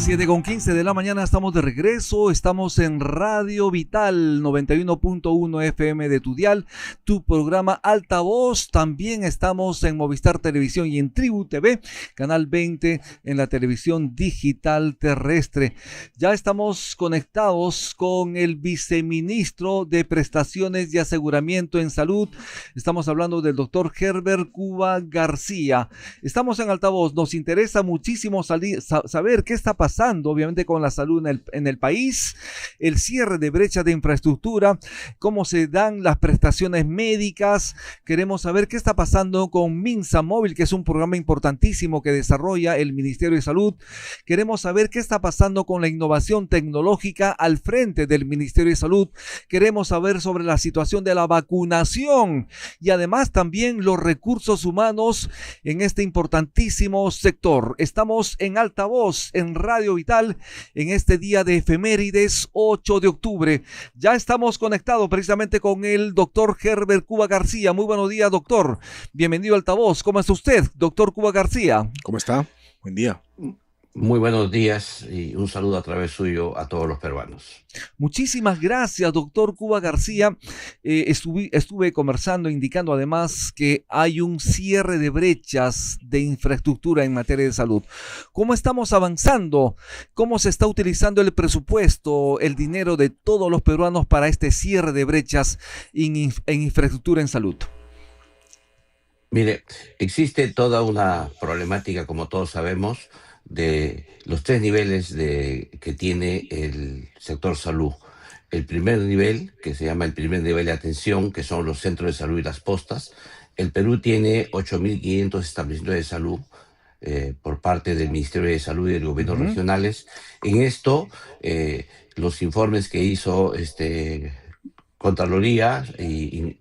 7:15 de la mañana, estamos de regreso, estamos en Radio Vital 91.1 FM de tu dial, tu programa Altavoz. También estamos en Movistar Televisión y en Tribu TV, canal 20 en la televisión digital terrestre. Ya estamos conectados con el viceministro de Prestaciones y Aseguramiento en Salud. Estamos hablando del doctor Herbert Cuba García. Estamos en Altavoz, nos interesa muchísimo saber qué está pasando obviamente con la salud en el país, el cierre de brechas de infraestructura, cómo se dan las prestaciones médicas. Queremos saber qué está pasando con Minsa Móvil, que es un programa importantísimo que desarrolla el Ministerio de Salud. Queremos saber qué está pasando con la innovación tecnológica al frente del Ministerio de Salud. Queremos saber sobre la situación de la vacunación y además también los recursos humanos en este importantísimo sector. Estamos en Altavoz, en Radio Vital, en este día de efemérides, 8 de octubre. Ya estamos conectados precisamente con el doctor Herbert Cuba García. Muy buenos días, doctor. Bienvenido a Altavoz. ¿Cómo está usted, doctor Cuba García? ¿Cómo está? Buen día. Muy buenos días y un saludo a través suyo a todos los peruanos. Muchísimas gracias, doctor Cuba García. Estuve conversando, indicando además que hay un cierre de brechas de infraestructura en materia de salud. ¿Cómo estamos avanzando? ¿Cómo se está utilizando el presupuesto, el dinero de todos los peruanos para este cierre de brechas en infraestructura en salud? Mire, existe toda una problemática, como todos sabemos, de los tres niveles que tiene el sector salud. El primer nivel, que se llama el primer nivel de atención, que son los centros de salud y las postas. El Perú tiene 8.500 establecimientos de salud por parte del Ministerio de Salud y de los gobiernos regionales. En esto, los informes que hizo Contraloría y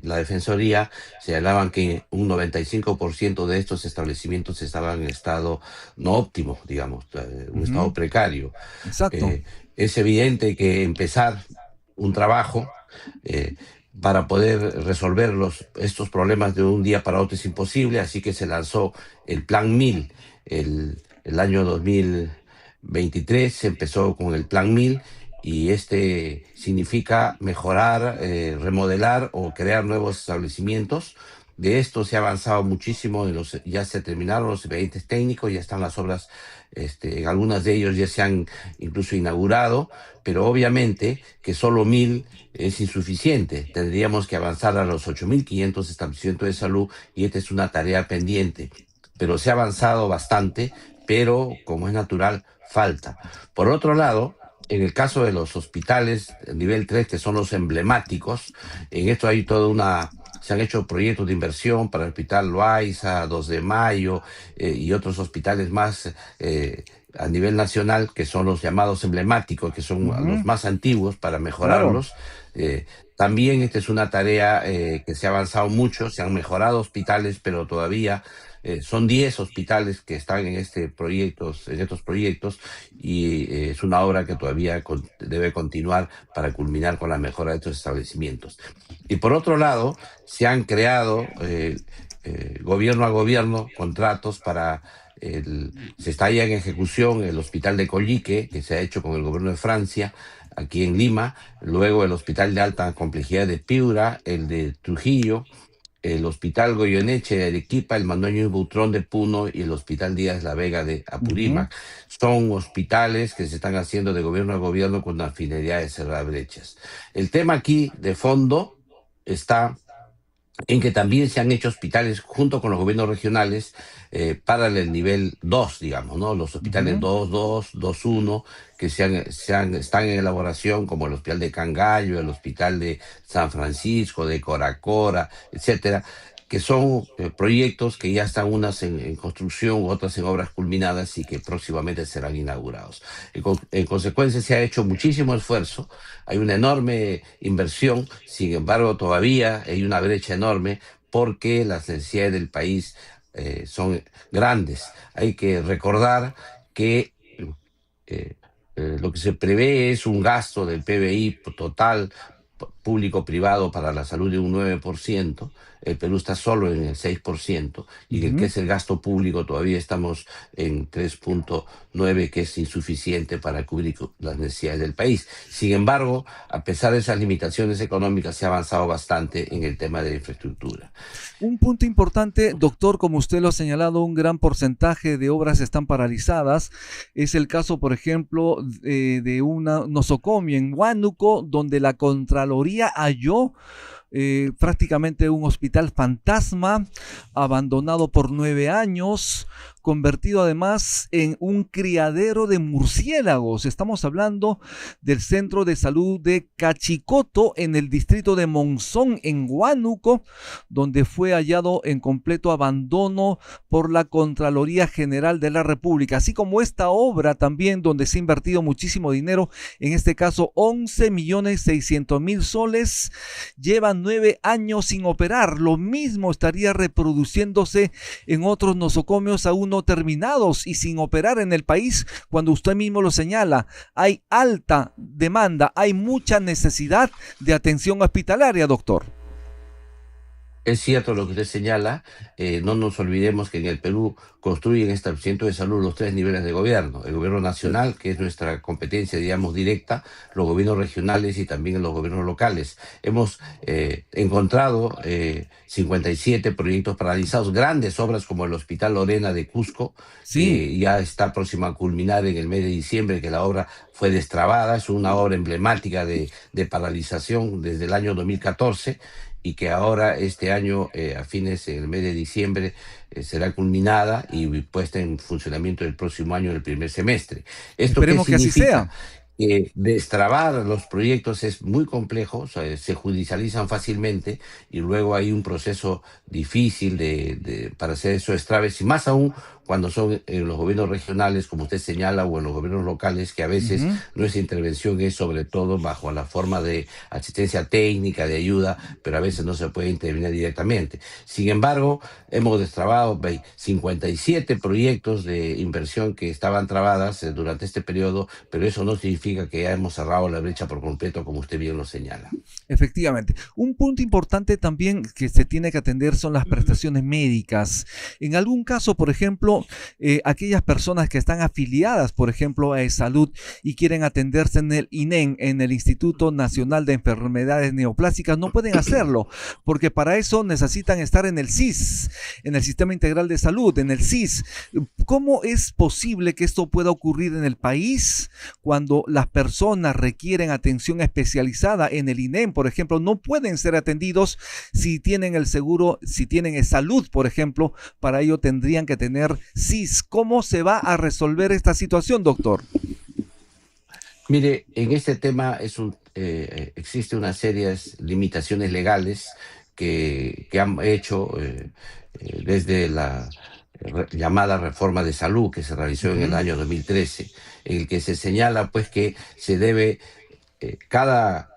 la Defensoría señalaban que un 95% de estos establecimientos estaban en estado no óptimo, digamos, un estado precario. Exacto. Es evidente que empezar un trabajo para poder resolver estos problemas de un día para otro es imposible, así que se lanzó el Plan 1000 el año 2023, se empezó con el Plan 1000. Y significa mejorar, remodelar o crear nuevos establecimientos. De esto se ha avanzado muchísimo, ya se terminaron los expedientes técnicos, ya están las obras, en algunas de ellos ya se han incluso inaugurado, pero obviamente que solo 1.000 es insuficiente. Tendríamos que avanzar a los 8.500 establecimientos de salud y esta es una tarea pendiente. Pero se ha avanzado bastante, pero como es natural, falta. Por otro lado, en el caso de los hospitales nivel 3, que son los emblemáticos, en esto hay se han hecho proyectos de inversión para el Hospital Loaiza, 2 de Mayo y otros hospitales más a nivel nacional, que son los llamados emblemáticos, que son los más antiguos para mejorarlos. Claro. También esta es una tarea que se ha avanzado mucho, se han mejorado hospitales, pero todavía son 10 hospitales que están en estos proyectos y es una obra que todavía debe continuar para culminar con la mejora de estos establecimientos. Y por otro lado, se han creado gobierno a gobierno contratos para se está ya en ejecución el hospital de Collique, que se ha hecho con el gobierno de Francia, aquí en Lima, luego el hospital de alta complejidad de Piura, el de Trujillo, el Hospital Goyeneche de Arequipa, el Manuel Butrón de Puno y el Hospital Díaz La Vega de Apurímac. Son hospitales que se están haciendo de gobierno a gobierno con la finalidad de cerrar brechas. El tema aquí de fondo está en que también se han hecho hospitales junto con los gobiernos regionales para el nivel 2, digamos, ¿no? Los hospitales 2.2, 2.1, que están en elaboración, como el Hospital de Cangallo, el Hospital de San Francisco, de Coracora, etcétera, que son proyectos que ya están unas en construcción, otras en obras culminadas y que próximamente serán inaugurados. En consecuencia, se ha hecho muchísimo esfuerzo, hay una enorme inversión, sin embargo, todavía hay una brecha enorme porque las necesidades del país son grandes. Hay que recordar que lo que se prevé es un gasto del PBI total público-privado para la salud de un 9%, el Perú está solo en el 6%, y en el que Ujú. es el gasto público todavía estamos en 3,9, que es insuficiente para cubrir las necesidades del país. Sin embargo, a pesar de esas limitaciones económicas, se ha avanzado bastante en el tema de infraestructura. Un punto importante, doctor, como usted lo ha señalado, un gran porcentaje de obras están paralizadas. Es el caso, por ejemplo, de una nosocomio en Huánuco, donde la Contraloría halló prácticamente un hospital fantasma, abandonado por 9 años, convertido además en un criadero de murciélagos. Estamos hablando del Centro de Salud de Cachicoto, en el distrito de Monzón, en Huánuco, donde fue hallado en completo abandono por la Contraloría General de la República, así como esta obra también donde se ha invertido muchísimo dinero, en este caso 11.600.000 soles, llevan 9 años sin operar. Lo mismo estaría reproduciéndose en otros nosocomios aún no terminados y sin operar en el país, cuando usted mismo lo señala, hay alta demanda, hay mucha necesidad de atención hospitalaria, doctor. Es cierto lo que usted señala, no nos olvidemos que en el Perú construyen este centro de salud los tres niveles de gobierno: el gobierno nacional, que es nuestra competencia, digamos, directa, los gobiernos regionales y también los gobiernos locales. Hemos encontrado 57 proyectos paralizados, grandes obras como el Hospital Lorena de Cusco, Sí, que ya está próxima a culminar en el mes de diciembre, que la obra fue destrabada, es una obra emblemática de paralización desde el año 2014, y que ahora este año, a fines, en el mes de diciembre, será culminada y puesta en funcionamiento el próximo año, en el primer semestre. ¿Esto qué esperemos que así significa? sea. Que destrabar los proyectos es muy complejo, o sea, se judicializan fácilmente, y luego hay un proceso difícil para hacer esos destraves, y más aún cuando son en los gobiernos regionales, como usted señala, o en los gobiernos locales, que a veces Ujú. nuestra intervención es sobre todo bajo la forma de asistencia técnica, de ayuda, pero a veces no se puede intervenir directamente. Sin embargo, hemos destrabado 57 proyectos de inversión que estaban trabadas durante este periodo, pero eso no significa que ya hemos cerrado la brecha por completo, como usted bien lo señala. Efectivamente. Un punto importante también que se tiene que atender son las prestaciones médicas. En algún caso, por ejemplo, aquellas personas que están afiliadas, por ejemplo, a Salud y quieren atenderse en el INEN, en el Instituto Nacional de Enfermedades Neoplásicas, no pueden hacerlo, porque para eso necesitan estar en el SIS, en el Sistema Integral de Salud, en el SIS. ¿Cómo es posible que esto pueda ocurrir en el país cuando las personas requieren atención especializada en el INEM, por ejemplo? No pueden ser atendidos si tienen el seguro, si tienen salud, por ejemplo? Para ello tendrían que tener SIS. ¿Cómo se va a resolver esta situación, doctor? Mire, en este tema existe una serie de limitaciones legales que han hecho desde la llamada reforma de salud que se realizó en el Ujú. año 2013, en el que se señala pues que se debe, cada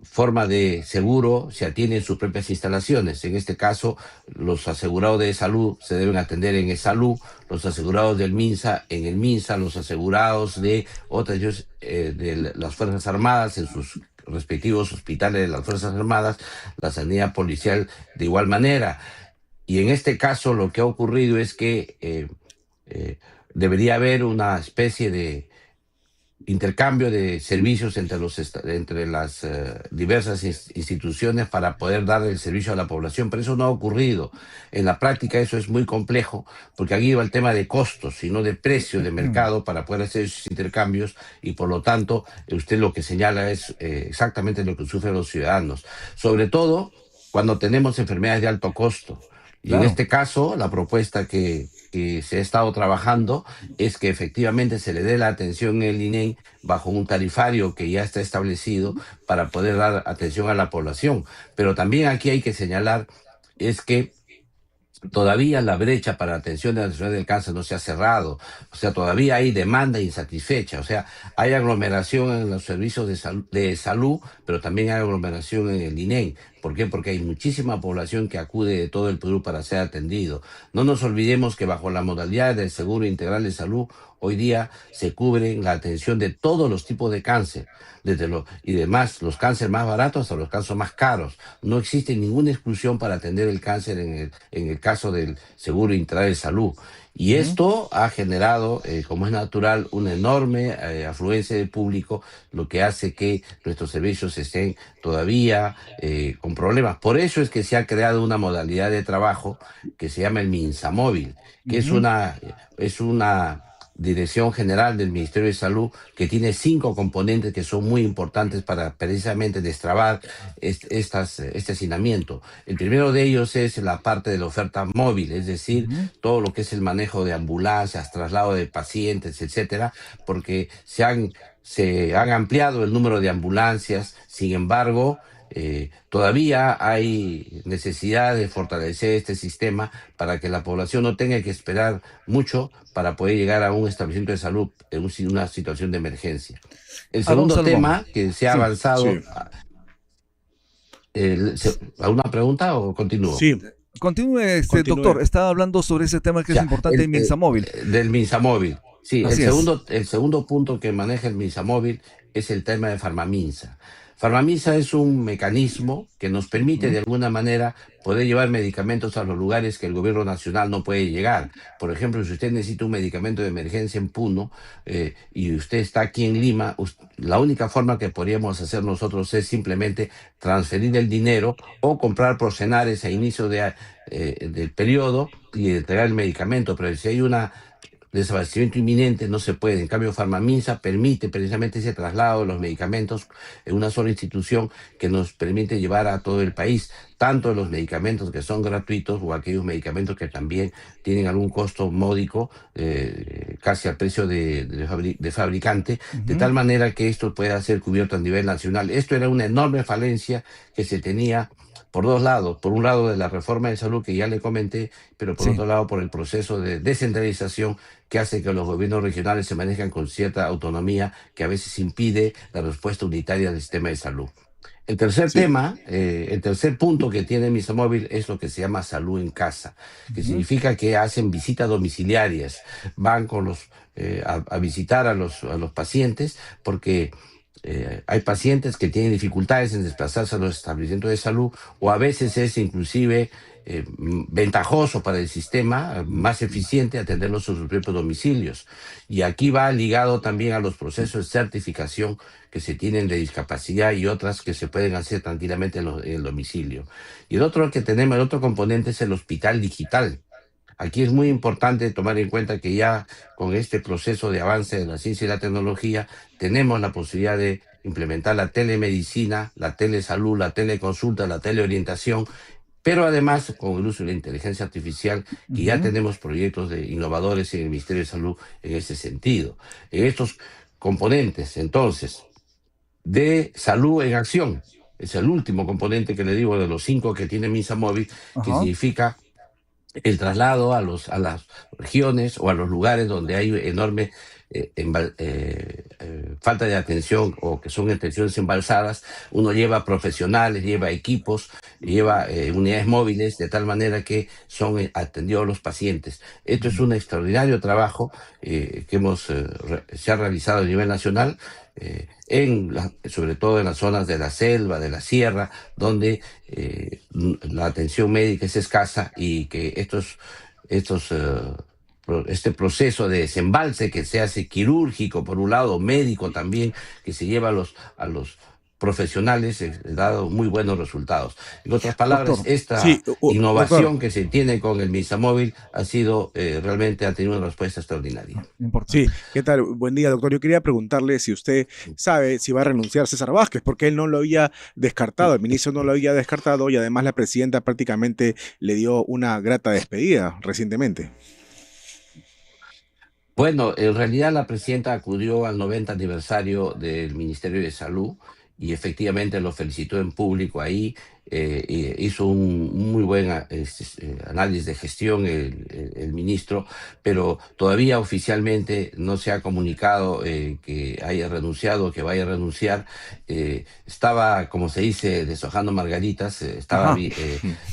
forma de seguro se atiene en sus propias instalaciones. En este caso, los asegurados de salud se deben atender en el salud, los asegurados del MINSA en el MINSA, los asegurados de otras, de las Fuerzas Armadas en sus respectivos hospitales de las Fuerzas Armadas, la sanidad policial de igual manera. Y en este caso lo que ha ocurrido es que eh, debería haber una especie de intercambio de servicios entre las diversas instituciones para poder dar el servicio a la población, pero eso no ha ocurrido. En la práctica eso es muy complejo, porque aquí va el tema de costos, sino de precio de mercado para poder hacer esos intercambios, y por lo tanto usted lo que señala es exactamente lo que sufren los ciudadanos, sobre todo cuando tenemos enfermedades de alto costo. Y en Claro. este caso, la propuesta que se ha estado trabajando es que efectivamente se le dé la atención en el INEM bajo un tarifario que ya está establecido para poder dar atención a la población. Pero también aquí hay que señalar es que todavía la brecha para la atención de la enfermedad del cáncer no se ha cerrado, o sea, todavía hay demanda insatisfecha, o sea, hay aglomeración en los servicios de salud, pero también hay aglomeración en el INEM. ¿Por qué? Porque hay muchísima población que acude de todo el Perú para ser atendido. No nos olvidemos que bajo la modalidad del Seguro Integral de Salud, hoy día se cubre la atención de todos los tipos de cáncer, y demás, los cánceres más baratos hasta los cánceres más caros. No existe ninguna exclusión para atender el cáncer en el caso del Seguro Integral de Salud. Y Ujú, esto ha generado, como es natural, una enorme afluencia de público, lo que hace que nuestros servicios estén todavía con problemas. Por eso es que se ha creado una modalidad de trabajo que se llama el MINSA Móvil, que es ujú. una Dirección General del Ministerio de Salud que tiene 5 componentes que son muy importantes para precisamente destrabar este hacinamiento. El primero de ellos es la parte de la oferta móvil, es decir, Ujú. todo lo que es el manejo de ambulancias, traslado de pacientes, etcétera, porque se han ampliado el número de ambulancias. Sin embargo, todavía hay necesidad de fortalecer este sistema para que la población no tenga que esperar mucho para poder llegar a un establecimiento de salud en una situación de emergencia. El Ah, don segundo Salomón. tema que se ha Sí, avanzado, Sí, ¿alguna pregunta o continúo? sí, continúe, doctor. continúe. Estaba hablando sobre ese tema que es Ya, importante en Minsamóvil. del Minsamóvil. Sí, Así es. el segundo punto que maneja el Minsamóvil es el tema de Farmaminsa. Farmaminsa es un mecanismo que nos permite Ujú. de alguna manera poder llevar medicamentos a los lugares que el gobierno nacional no puede llegar. Por ejemplo, si usted necesita un medicamento de emergencia en Puno y usted está aquí en Lima, la única forma que podríamos hacer nosotros es simplemente transferir el dinero o comprar Procenares a inicio del periodo y entregar el medicamento. Pero si hay una desabastecimiento inminente, no se puede. En cambio, Farmaminsa permite precisamente ese traslado de los medicamentos en una sola institución que nos permite llevar a todo el país, tanto los medicamentos que son gratuitos o aquellos medicamentos que también tienen algún costo módico, casi al precio de fabricante, de Ujú. tal manera que esto pueda ser cubierto a nivel nacional. Esto era una enorme falencia que se tenía por dos lados. Por un lado, de la reforma de salud que ya le comenté, pero por Sí. otro lado, por el proceso de descentralización que hace que los gobiernos regionales se manejen con cierta autonomía que a veces impide la respuesta unitaria del sistema de salud. Sí, El tercer punto que tiene Misamóvil es lo que se llama salud en casa, que Ujú. significa que hacen visitas domiciliarias, van a visitar a los pacientes porque hay pacientes que tienen dificultades en desplazarse a los establecimientos de salud o a veces es inclusive ventajoso para el sistema, más eficiente atenderlos en sus propios domicilios. Y aquí va ligado también a los procesos de certificación que se tienen de discapacidad y otras que se pueden hacer tranquilamente en el domicilio. Y el otro componente es el hospital digital. Aquí es muy importante tomar en cuenta que ya con este proceso de avance de la ciencia y la tecnología tenemos la posibilidad de implementar la telemedicina, la telesalud, la teleconsulta, la teleorientación, pero además con el uso de la inteligencia artificial, que ya Ujú. tenemos proyectos de innovadores en el Ministerio de Salud en ese sentido. En estos componentes, entonces, de salud en acción, es el último componente que le digo de los 5 que tiene Minsa Móvil, que Ajá. significa el traslado a las regiones o a los lugares donde hay enorme falta de atención o que son atenciones embalsadas. Uno lleva profesionales, lleva equipos, lleva unidades móviles de tal manera que son atendidos los pacientes. Esto es un extraordinario trabajo se ha realizado a nivel nacional, sobre todo en las zonas de la selva, de la sierra, donde la atención médica es escasa y que estos, este proceso de desembalse que se hace quirúrgico, por un lado, médico también, que se lleva a los profesionales, ha dado muy buenos resultados. En otras palabras, Doctor. esta sí, doctor. innovación que se tiene con el Misamóvil realmente ha tenido una respuesta extraordinaria. Importante. Sí, ¿qué tal? Buen día, doctor. Yo quería preguntarle si usted sabe si va a renunciar César Vázquez, porque él no lo había descartado, el ministro no lo había descartado y además la presidenta prácticamente le dio una grata despedida recientemente. Bueno, en realidad la presidenta acudió al 90 aniversario del Ministerio de Salud y efectivamente lo felicitó en público ahí. Hizo un muy buen análisis de gestión el ministro, pero todavía oficialmente no se ha comunicado que haya renunciado, que vaya a renunciar. Estaba, como se dice, deshojando margaritas,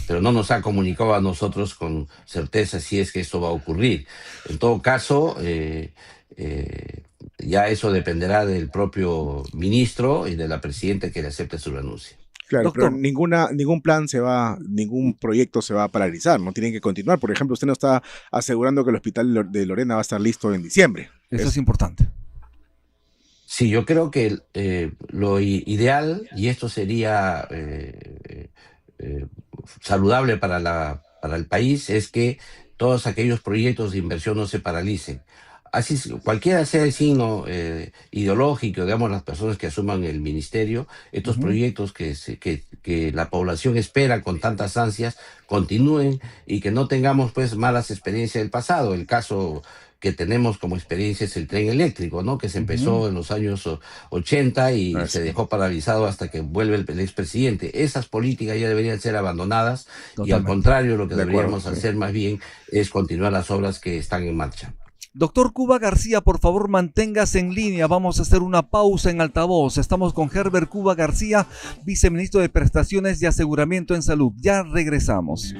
pero no nos ha comunicado a nosotros con certeza si es que esto va a ocurrir. En todo caso, ya eso dependerá del propio ministro y de la presidenta que le acepte su renuncia. Claro, pero Doctor, ningún proyecto se va a paralizar, no tienen que continuar. Por ejemplo, usted nos está asegurando que el hospital de Lorena va a estar listo en diciembre. eso es importante. Sí, yo creo que lo ideal, y esto sería saludable para el país, es que todos aquellos proyectos de inversión no se paralicen. Así, cualquiera sea el signo ideológico, digamos, las personas que asuman el ministerio, estos Ujú. proyectos que la población espera con tantas ansias continúen y que no tengamos pues malas experiencias del pasado. El caso que tenemos como experiencia es el tren eléctrico, ¿no? Que se Ujú. empezó en los años 80 y se Así, dejó paralizado hasta que vuelve el expresidente. Esas políticas ya deberían ser abandonadas y al Totalmente. contrario, lo que de acuerdo, deberíamos sí. hacer más bien es continuar las obras que están en marcha. Doctor Cuba García, por favor, manténgase en línea. Vamos a hacer una pausa en altavoz. Estamos con Herbert Cuba García, viceministro de Prestaciones y Aseguramiento en Salud. Ya regresamos.